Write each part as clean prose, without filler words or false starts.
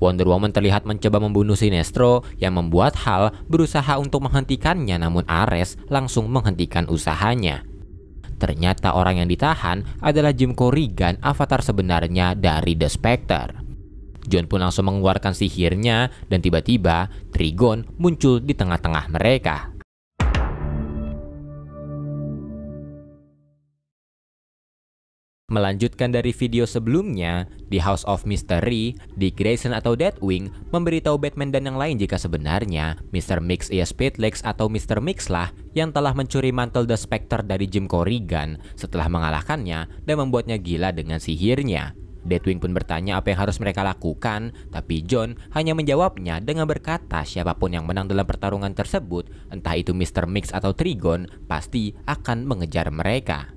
Wonder Woman terlihat mencoba membunuh Sinestro yang membuat Hal berusaha untuk menghentikannya, namun Ares langsung menghentikan usahanya. Ternyata orang yang ditahan adalah Jim Corrigan, avatar sebenarnya dari The Spectre. John pun langsung mengeluarkan sihirnya dan tiba-tiba Trigon muncul di tengah-tengah mereka. Melanjutkan dari video sebelumnya, di House of Mystery, Dick Grayson atau Deathwing memberitahu Batman dan yang lain jika sebenarnya Mr. Mix alias Speedlegs atau Mr. Mix lah yang telah mencuri mantel The Spectre dari Jim Corrigan setelah mengalahkannya dan membuatnya gila dengan sihirnya. Deathwing pun bertanya apa yang harus mereka lakukan, tapi John hanya menjawabnya dengan berkata siapapun yang menang dalam pertarungan tersebut, entah itu Mr. Mix atau Trigon, pasti akan mengejar mereka.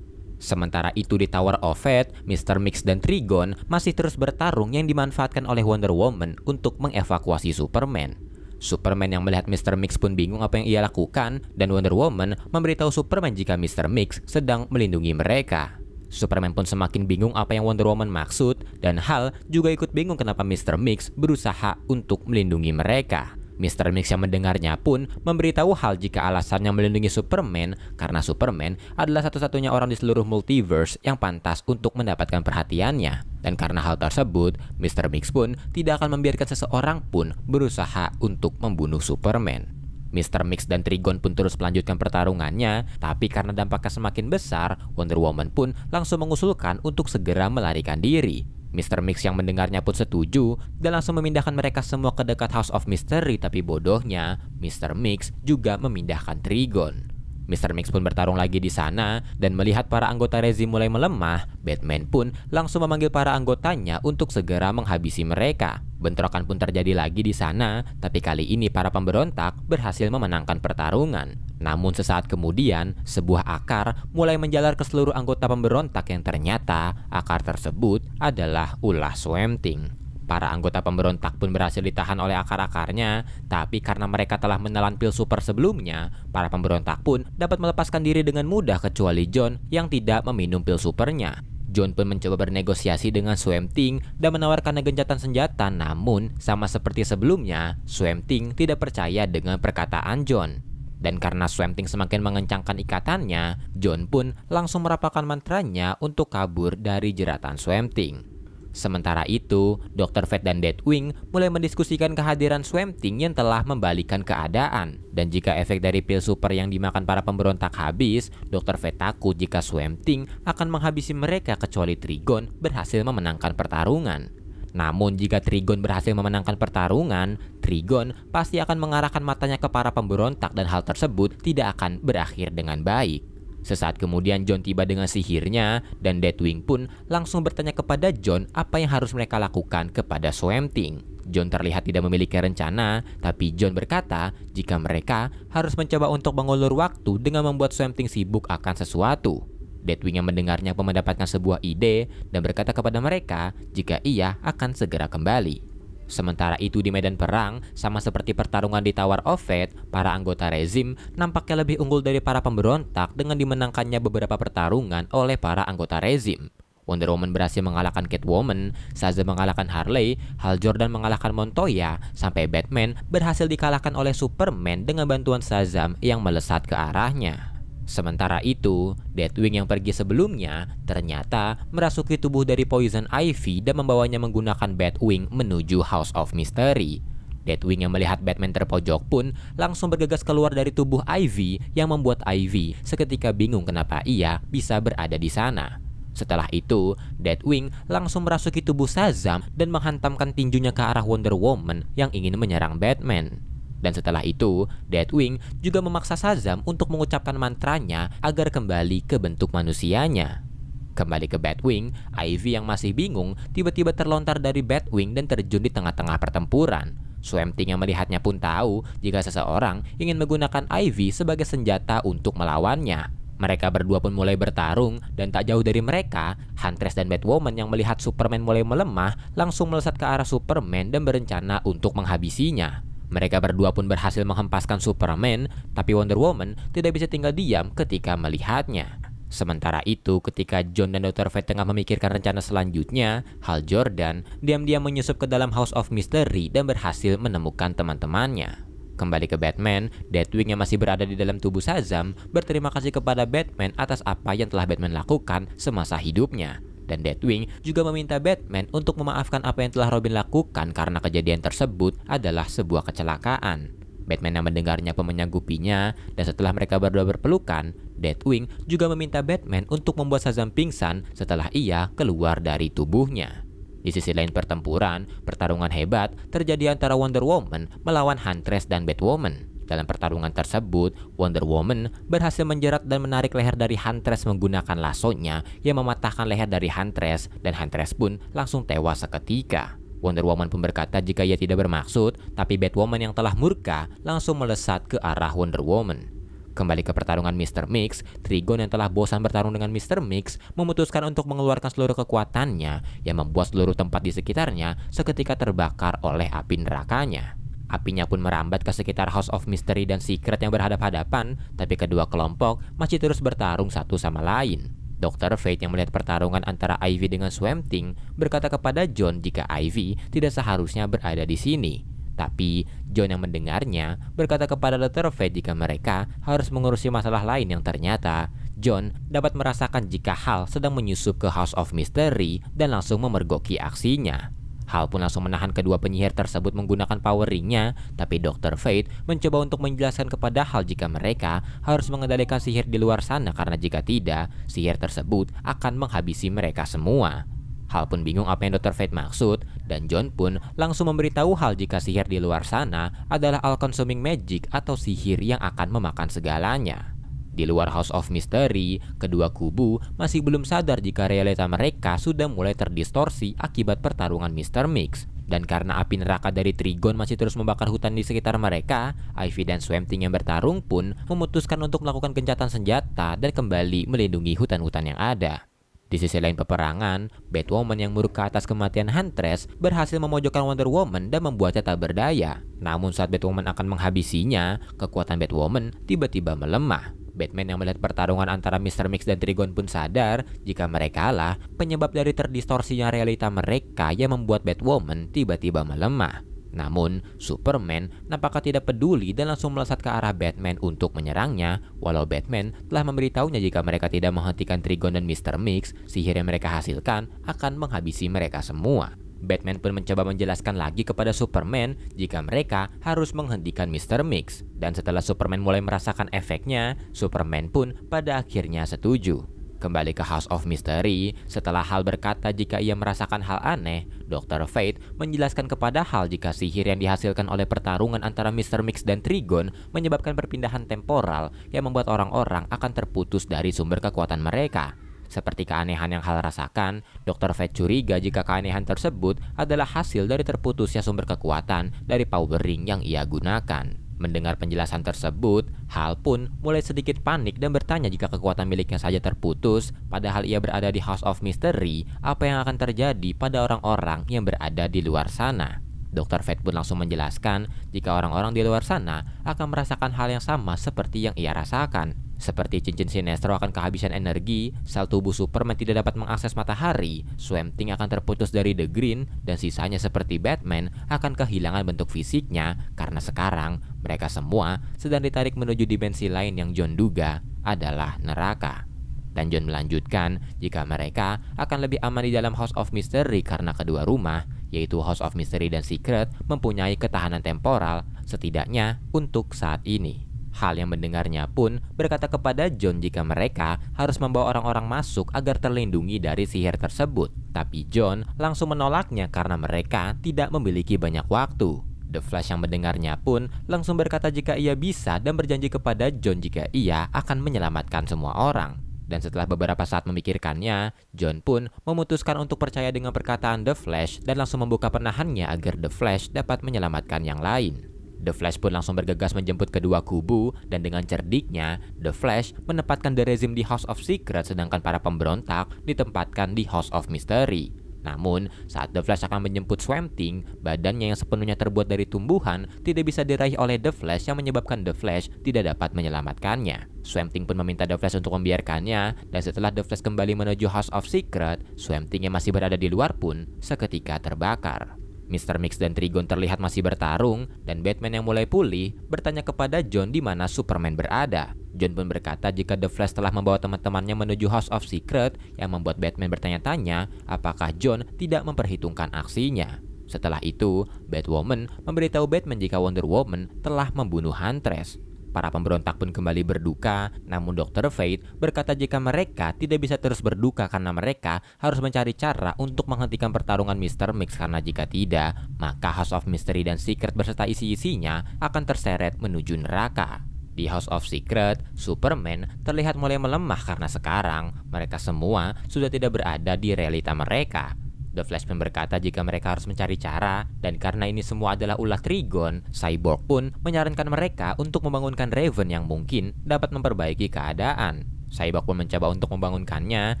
Sementara itu di Tower of Fate, Mr. Mix dan Trigon masih terus bertarung yang dimanfaatkan oleh Wonder Woman untuk mengevakuasi Superman. Superman yang melihat Mr. Mix pun bingung apa yang ia lakukan dan Wonder Woman memberitahu Superman jika Mr. Mix sedang melindungi mereka. Superman pun semakin bingung apa yang Wonder Woman maksud dan Hal juga ikut bingung kenapa Mr. Mix berusaha untuk melindungi mereka. Mr. Mix yang mendengarnya pun memberitahu Hal jika alasannya melindungi Superman karena Superman adalah satu-satunya orang di seluruh multiverse yang pantas untuk mendapatkan perhatiannya. Dan karena hal tersebut, Mr. Mix pun tidak akan membiarkan seseorang pun berusaha untuk membunuh Superman. Mr. Mix dan Trigon pun terus melanjutkan pertarungannya, tapi karena dampaknya semakin besar, Wonder Woman pun langsung mengusulkan untuk segera melarikan diri. Mr. Mix yang mendengarnya pun setuju dan langsung memindahkan mereka semua ke dekat House of Mystery, tapi bodohnya Mr. Mix juga memindahkan Trigon. Mr. Mix pun bertarung lagi di sana dan melihat para anggota rezim mulai melemah, Batman pun langsung memanggil para anggotanya untuk segera menghabisi mereka. Bentrokan pun terjadi lagi di sana, tapi kali ini para pemberontak berhasil memenangkan pertarungan. Namun sesaat kemudian, sebuah akar mulai menjalar ke seluruh anggota pemberontak yang ternyata akar tersebut adalah ulah Swamp Thing. Para anggota pemberontak pun berhasil ditahan oleh akar-akarnya, tapi karena mereka telah menelan pil super sebelumnya, para pemberontak pun dapat melepaskan diri dengan mudah kecuali John yang tidak meminum pil supernya. John pun mencoba bernegosiasi dengan Swamp Thing dan menawarkan gencatan senjata, namun sama seperti sebelumnya, Swamp Thing tidak percaya dengan perkataan John. Dan karena Swamp Thing semakin mengencangkan ikatannya, John pun langsung merapalkan mantranya untuk kabur dari jeratan Swamp Thing. Sementara itu, Dr. Fate dan Deathwing mulai mendiskusikan kehadiran Swamp Thing yang telah membalikan keadaan. Dan jika efek dari pil super yang dimakan para pemberontak habis, Dr. Fate takut jika Swamp Thing akan menghabisi mereka kecuali Trigon berhasil memenangkan pertarungan. Namun jika Trigon berhasil memenangkan pertarungan, Trigon pasti akan mengarahkan matanya ke para pemberontak dan hal tersebut tidak akan berakhir dengan baik. Sesaat kemudian John tiba dengan sihirnya dan Deathwing pun langsung bertanya kepada John apa yang harus mereka lakukan kepada Swamp Thing. John terlihat tidak memiliki rencana, tapi John berkata jika mereka harus mencoba untuk mengulur waktu dengan membuat Swamp Thing sibuk akan sesuatu. Deathwing yang mendengarnya pun mendapatkan sebuah ide dan berkata kepada mereka jika ia akan segera kembali. Sementara itu di medan perang, sama seperti pertarungan di Tower of Fate, para anggota rezim nampaknya lebih unggul dari para pemberontak dengan dimenangkannya beberapa pertarungan oleh para anggota rezim. Wonder Woman berhasil mengalahkan Catwoman, Shazam mengalahkan Harley, Hal Jordan mengalahkan Montoya, sampai Batman berhasil dikalahkan oleh Superman dengan bantuan Shazam yang melesat ke arahnya. Sementara itu, Deathwing yang pergi sebelumnya ternyata merasuki tubuh dari Poison Ivy dan membawanya menggunakan Batwing menuju House of Mystery. Deathwing yang melihat Batman terpojok pun langsung bergegas keluar dari tubuh Ivy yang membuat Ivy seketika bingung kenapa ia bisa berada di sana. Setelah itu, Deathwing langsung merasuki tubuh Shazam dan menghantamkan tinjunya ke arah Wonder Woman yang ingin menyerang Batman. Dan setelah itu, Deathwing juga memaksa Shazam untuk mengucapkan mantranya agar kembali ke bentuk manusianya. Kembali ke Batwing, Ivy yang masih bingung tiba-tiba terlontar dari Batwing dan terjun di tengah-tengah pertempuran. Swamp Thing yang melihatnya pun tahu jika seseorang ingin menggunakan Ivy sebagai senjata untuk melawannya. Mereka berdua pun mulai bertarung dan tak jauh dari mereka, Huntress dan Batwoman yang melihat Superman mulai melemah langsung melesat ke arah Superman dan berencana untuk menghabisinya. Mereka berdua pun berhasil menghempaskan Superman, tapi Wonder Woman tidak bisa tinggal diam ketika melihatnya. Sementara itu, ketika John dan Dr. Fate tengah memikirkan rencana selanjutnya, Hal Jordan diam-diam menyusup ke dalam House of Mystery dan berhasil menemukan teman-temannya. Kembali ke Batman, Deathwing yang masih berada di dalam tubuh Shazam berterima kasih kepada Batman atas apa yang telah Batman lakukan semasa hidupnya. Dan Deathwing juga meminta Batman untuk memaafkan apa yang telah Robin lakukan karena kejadian tersebut adalah sebuah kecelakaan. Batman yang mendengarnya pun menyanggupinya, dan setelah mereka berdua berpelukan, Deathwing juga meminta Batman untuk membuat Shazam pingsan setelah ia keluar dari tubuhnya. Di sisi lain pertarungan hebat terjadi antara Wonder Woman melawan Huntress dan Batwoman. Dalam pertarungan tersebut, Wonder Woman berhasil menjerat dan menarik leher dari Huntress menggunakan lasonya yang mematahkan leher dari Huntress, dan Huntress pun langsung tewas seketika. Wonder Woman pun berkata jika ia tidak bermaksud, tapi Batwoman yang telah murka langsung melesat ke arah Wonder Woman. Kembali ke pertarungan Mr. Mix, Trigon yang telah bosan bertarung dengan Mr. Mix memutuskan untuk mengeluarkan seluruh kekuatannya yang membuat seluruh tempat di sekitarnya seketika terbakar oleh api nerakanya. Apinya pun merambat ke sekitar House of Mystery dan Secret yang berhadap-hadapan, tapi kedua kelompok masih terus bertarung satu sama lain. Dr. Fate yang melihat pertarungan antara Ivy dengan Swamp Thing berkata kepada John jika Ivy tidak seharusnya berada di sini. Tapi John yang mendengarnya berkata kepada Dr. Fate jika mereka harus mengurusi masalah lain yang ternyata John dapat merasakan jika Hal sedang menyusup ke House of Mystery dan langsung memergoki aksinya. Hal pun langsung menahan kedua penyihir tersebut menggunakan power ring-nya, tapi Dr. Fate mencoba untuk menjelaskan kepada Hal jika mereka harus mengendalikan sihir di luar sana karena jika tidak, sihir tersebut akan menghabisi mereka semua. Hal pun bingung apa yang Dr. Fate maksud, dan John pun langsung memberitahu Hal jika sihir di luar sana adalah all-consuming magic atau sihir yang akan memakan segalanya. Di luar House of Mystery, kedua kubu masih belum sadar jika realita mereka sudah mulai terdistorsi akibat pertarungan Mr. Mix. Dan karena api neraka dari Trigon masih terus membakar hutan di sekitar mereka, Ivy dan Swamp Thing yang bertarung pun memutuskan untuk melakukan gencatan senjata dan kembali melindungi hutan-hutan yang ada. Di sisi lain peperangan, Batwoman yang murka atas kematian Huntress berhasil memojokkan Wonder Woman dan membuatnya tak berdaya. Namun saat Batwoman akan menghabisinya, kekuatan Batwoman tiba-tiba melemah. Batman yang melihat pertarungan antara Mr. Mix dan Trigon pun sadar jika mereka lah penyebab dari terdistorsinya realita mereka yang membuat Batwoman tiba-tiba melemah. Namun, Superman nampaknya tidak peduli dan langsung melesat ke arah Batman untuk menyerangnya, walau Batman telah memberitahunya jika mereka tidak menghentikan Trigon dan Mr. Mix, sihir yang mereka hasilkan akan menghabisi mereka semua. Batman pun mencoba menjelaskan lagi kepada Superman jika mereka harus menghentikan Mr. Mix. Dan setelah Superman mulai merasakan efeknya, Superman pun pada akhirnya setuju. Kembali ke House of Mystery, setelah Hal berkata jika ia merasakan hal aneh, Dr. Fate menjelaskan kepada Hal jika sihir yang dihasilkan oleh pertarungan antara Mr. Mix dan Trigon menyebabkan perpindahan temporal yang membuat orang-orang akan terputus dari sumber kekuatan mereka. Seperti keanehan yang Hal rasakan, Dr. Fate curiga jika keanehan tersebut adalah hasil dari terputusnya sumber kekuatan dari power ring yang ia gunakan. Mendengar penjelasan tersebut, Hal pun mulai sedikit panik dan bertanya jika kekuatan miliknya saja terputus, padahal ia berada di House of Mystery, apa yang akan terjadi pada orang-orang yang berada di luar sana. Dr. Fate pun langsung menjelaskan jika orang-orang di luar sana akan merasakan hal yang sama seperti yang ia rasakan. Seperti cincin Sinestro akan kehabisan energi, sel tubuh Superman tidak dapat mengakses matahari, Swamp Thing akan terputus dari The Green, dan sisanya seperti Batman akan kehilangan bentuk fisiknya karena sekarang mereka semua sedang ditarik menuju dimensi lain yang John duga adalah neraka. Dan John melanjutkan jika mereka akan lebih aman di dalam House of Mystery karena kedua rumah, yaitu House of Mystery dan Secret, mempunyai ketahanan temporal setidaknya untuk saat ini. Hal yang mendengarnya pun berkata kepada John jika mereka harus membawa orang-orang masuk agar terlindungi dari sihir tersebut. Tapi John langsung menolaknya karena mereka tidak memiliki banyak waktu. The Flash yang mendengarnya pun langsung berkata jika ia bisa dan berjanji kepada John jika ia akan menyelamatkan semua orang. Dan setelah beberapa saat memikirkannya, John pun memutuskan untuk percaya dengan perkataan The Flash dan langsung membuka penahannya agar The Flash dapat menyelamatkan yang lain. The Flash pun langsung bergegas menjemput kedua kubu dan dengan cerdiknya, The Flash menempatkan The Regime di House of Secret sedangkan para pemberontak ditempatkan di House of Mystery. Namun, saat The Flash akan menjemput Swamp Thing, badannya yang sepenuhnya terbuat dari tumbuhan tidak bisa diraih oleh The Flash yang menyebabkan The Flash tidak dapat menyelamatkannya. Swamp Thing pun meminta The Flash untuk membiarkannya, dan setelah The Flash kembali menuju House of Secret, Swamp Thing yang masih berada di luar pun seketika terbakar. Mr. Mix dan Trigon terlihat masih bertarung, dan Batman yang mulai pulih bertanya kepada John di mana Superman berada. John pun berkata jika The Flash telah membawa teman-temannya menuju House of Secret, yang membuat Batman bertanya-tanya apakah John tidak memperhitungkan aksinya. Setelah itu, Batwoman memberitahu Batman jika Wonder Woman telah membunuh Huntress. Para pemberontak pun kembali berduka, namun Dr. Fate berkata jika mereka tidak bisa terus berduka karena mereka harus mencari cara untuk menghentikan pertarungan Mr. Mix, karena jika tidak, maka House of Mystery dan Secret beserta isi-isinya akan terseret menuju neraka. Di House of Secret, Superman terlihat mulai melemah karena sekarang mereka semua sudah tidak berada di realita mereka. The Flash pun berkata jika mereka harus mencari cara, dan karena ini semua adalah ulah Trigon, Cyborg pun menyarankan mereka untuk membangunkan Raven yang mungkin dapat memperbaiki keadaan. Cyborg pun mencoba untuk membangunkannya,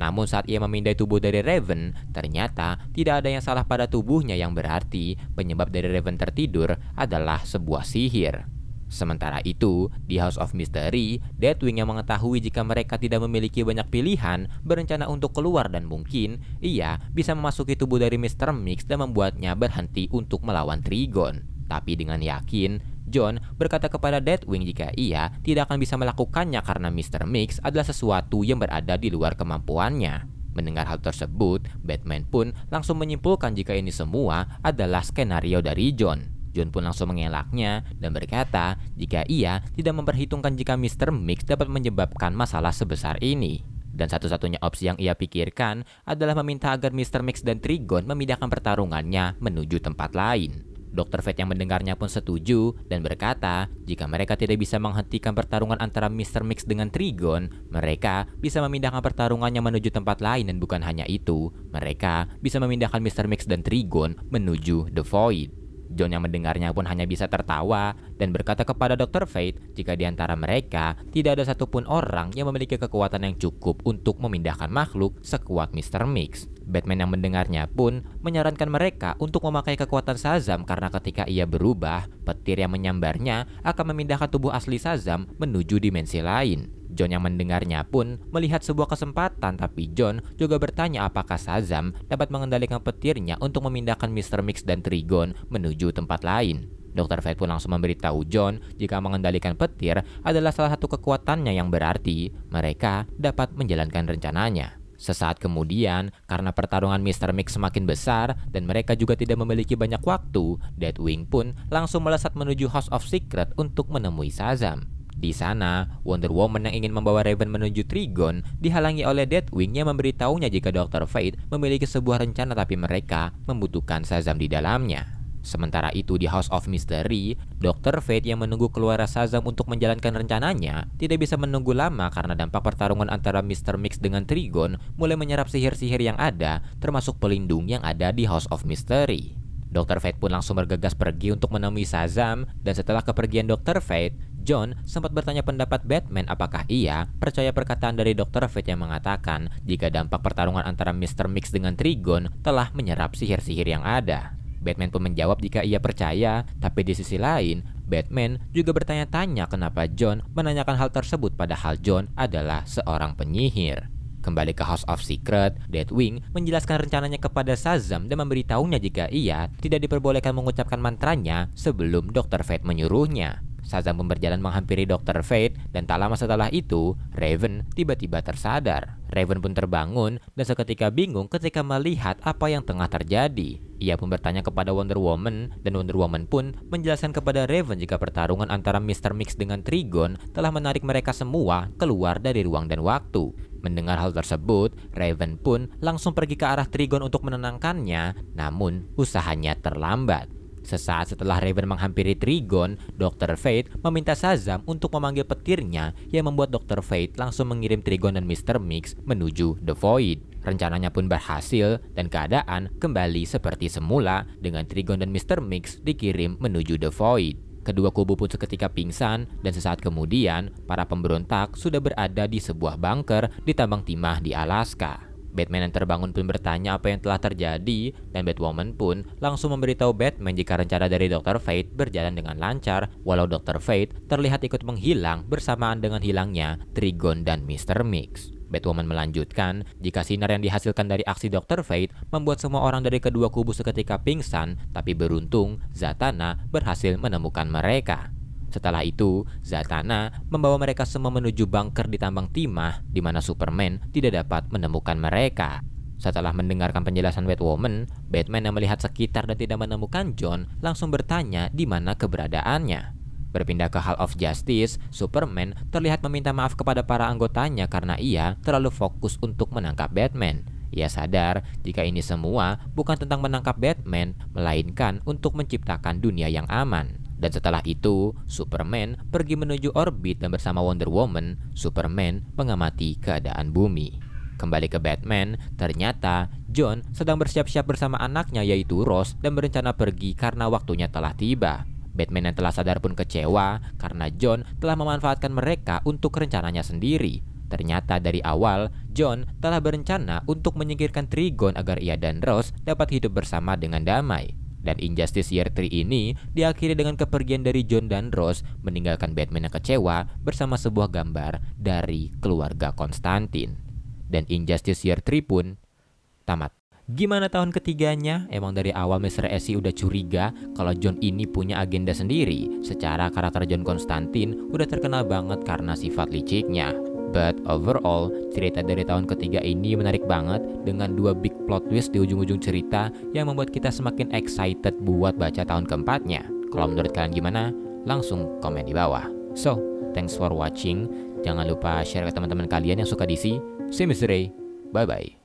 namun saat ia memindai tubuh dari Raven, ternyata tidak ada yang salah pada tubuhnya, yang berarti penyebab dari Raven tertidur adalah sebuah sihir. Sementara itu, di House of Mystery, Deathwing yang mengetahui jika mereka tidak memiliki banyak pilihan, berencana untuk keluar dan mungkin ia bisa memasuki tubuh dari Mr. Mix dan membuatnya berhenti untuk melawan Trigon. Tapi dengan yakin, John berkata kepada Deathwing jika ia tidak akan bisa melakukannya karena Mr. Mix adalah sesuatu yang berada di luar kemampuannya. Mendengar hal tersebut, Batman pun langsung menyimpulkan jika ini semua adalah skenario dari John. John pun langsung mengelaknya dan berkata jika ia tidak memperhitungkan jika Mr. Mix dapat menyebabkan masalah sebesar ini. Dan satu-satunya opsi yang ia pikirkan adalah meminta agar Mr. Mix dan Trigon memindahkan pertarungannya menuju tempat lain. Dr. Fate yang mendengarnya pun setuju dan berkata jika mereka tidak bisa menghentikan pertarungan antara Mr. Mix dengan Trigon, mereka bisa memindahkan pertarungannya menuju tempat lain, dan bukan hanya itu, mereka bisa memindahkan Mr. Mix dan Trigon menuju The Void. John yang mendengarnya pun hanya bisa tertawa dan berkata kepada Dr. Fate jika di antara mereka tidak ada satupun orang yang memiliki kekuatan yang cukup untuk memindahkan makhluk sekuat Mr. Mix. Batman yang mendengarnya pun menyarankan mereka untuk memakai kekuatan Shazam karena ketika ia berubah, petir yang menyambarnya akan memindahkan tubuh asli Shazam menuju dimensi lain. John yang mendengarnya pun melihat sebuah kesempatan, tapi John juga bertanya apakah Shazam dapat mengendalikan petirnya untuk memindahkan Mr. Mix dan Trigon menuju tempat lain. Dr. Fate pun langsung memberitahu John jika mengendalikan petir adalah salah satu kekuatannya, yang berarti mereka dapat menjalankan rencananya. Sesaat kemudian, karena pertarungan Mr. Mix semakin besar dan mereka juga tidak memiliki banyak waktu, Deathwing pun langsung melesat menuju House of Secret untuk menemui Shazam. Di sana, Wonder Woman yang ingin membawa Raven menuju Trigon dihalangi oleh Deathwing yang memberitahunya jika Dr. Fate memiliki sebuah rencana, tapi mereka membutuhkan Shazam di dalamnya. Sementara itu di House of Mystery, Dr. Fate yang menunggu keluar Shazam untuk menjalankan rencananya tidak bisa menunggu lama karena dampak pertarungan antara Mr. Mix dengan Trigon mulai menyerap sihir-sihir yang ada, termasuk pelindung yang ada di House of Mystery. Dr. Fate pun langsung bergegas pergi untuk menemui Shazam, dan setelah kepergian Dr. Fate, John sempat bertanya pendapat Batman apakah ia percaya perkataan dari Dr. Fate yang mengatakan jika dampak pertarungan antara Mr. Mix dengan Trigon telah menyerap sihir-sihir yang ada. Batman pun menjawab jika ia percaya, tapi di sisi lain, Batman juga bertanya-tanya kenapa John menanyakan hal tersebut padahal John adalah seorang penyihir. Kembali ke House of Secret, Deathwing menjelaskan rencananya kepada Shazam dan memberitahunya jika ia tidak diperbolehkan mengucapkan mantranya sebelum Dr. Fate menyuruhnya. Shazam pun berjalan menghampiri Dr. Fate dan tak lama setelah itu, Raven tiba-tiba tersadar. Raven pun terbangun dan seketika bingung ketika melihat apa yang tengah terjadi. Ia pun bertanya kepada Wonder Woman dan Wonder Woman pun menjelaskan kepada Raven jika pertarungan antara Mr. Mix dengan Trigon telah menarik mereka semua keluar dari ruang dan waktu. Mendengar hal tersebut, Raven pun langsung pergi ke arah Trigon untuk menenangkannya, namun usahanya terlambat. Sesaat setelah Raven menghampiri Trigon, Dr. Fate meminta Shazam untuk memanggil petirnya yang membuat Dr. Fate langsung mengirim Trigon dan Mr. Mix menuju The Void. Rencananya pun berhasil dan keadaan kembali seperti semula dengan Trigon dan Mr. Mix dikirim menuju The Void. Kedua kubu pun seketika pingsan dan sesaat kemudian para pemberontak sudah berada di sebuah bunker di tambang timah di Alaska. Batman yang terbangun pun bertanya apa yang telah terjadi, dan Batwoman pun langsung memberitahu Batman jika rencana dari Dr. Fate berjalan dengan lancar, walau Dr. Fate terlihat ikut menghilang bersamaan dengan hilangnya Trigon dan Mr. Mix. Batwoman melanjutkan, jika sinar yang dihasilkan dari aksi Dr. Fate membuat semua orang dari kedua kubu seketika pingsan, tapi beruntung Zatanna berhasil menemukan mereka. Setelah itu, Zatanna membawa mereka semua menuju bunker di tambang timah di mana Superman tidak dapat menemukan mereka. Setelah mendengarkan penjelasan Batwoman, Batman yang melihat sekitar dan tidak menemukan John langsung bertanya di mana keberadaannya. Berpindah ke Hall of Justice, Superman terlihat meminta maaf kepada para anggotanya karena ia terlalu fokus untuk menangkap Batman. Ia sadar jika ini semua bukan tentang menangkap Batman, melainkan untuk menciptakan dunia yang aman. Dan setelah itu, Superman pergi menuju orbit dan bersama Wonder Woman, Superman mengamati keadaan bumi. Kembali ke Batman, ternyata John sedang bersiap-siap bersama anaknya yaitu Rose dan berencana pergi karena waktunya telah tiba. Batman yang telah sadar pun kecewa karena John telah memanfaatkan mereka untuk rencananya sendiri. Ternyata dari awal, John telah berencana untuk menyingkirkan Trigon agar ia dan Rose dapat hidup bersama dengan damai. Dan Injustice Year 3 ini diakhiri dengan kepergian dari John dan Rose meninggalkan Batman yang kecewa bersama sebuah gambar dari keluarga Konstantin. Dan Injustice Year 3 pun tamat. Gimana tahun ketiganya? Emang dari awal Mr. Esi udah curiga kalau John ini punya agenda sendiri. Secara karakter John Constantine udah terkenal banget karena sifat liciknya. But overall, cerita dari tahun ketiga ini menarik banget dengan dua big plot twist di ujung-ujung cerita yang membuat kita semakin excited buat baca tahun keempatnya. Kalau menurut kalian gimana? Langsung komen di bawah. So, thanks for watching. Jangan lupa share ke teman-teman kalian yang suka DC. See you Mr. Ray. Bye-bye.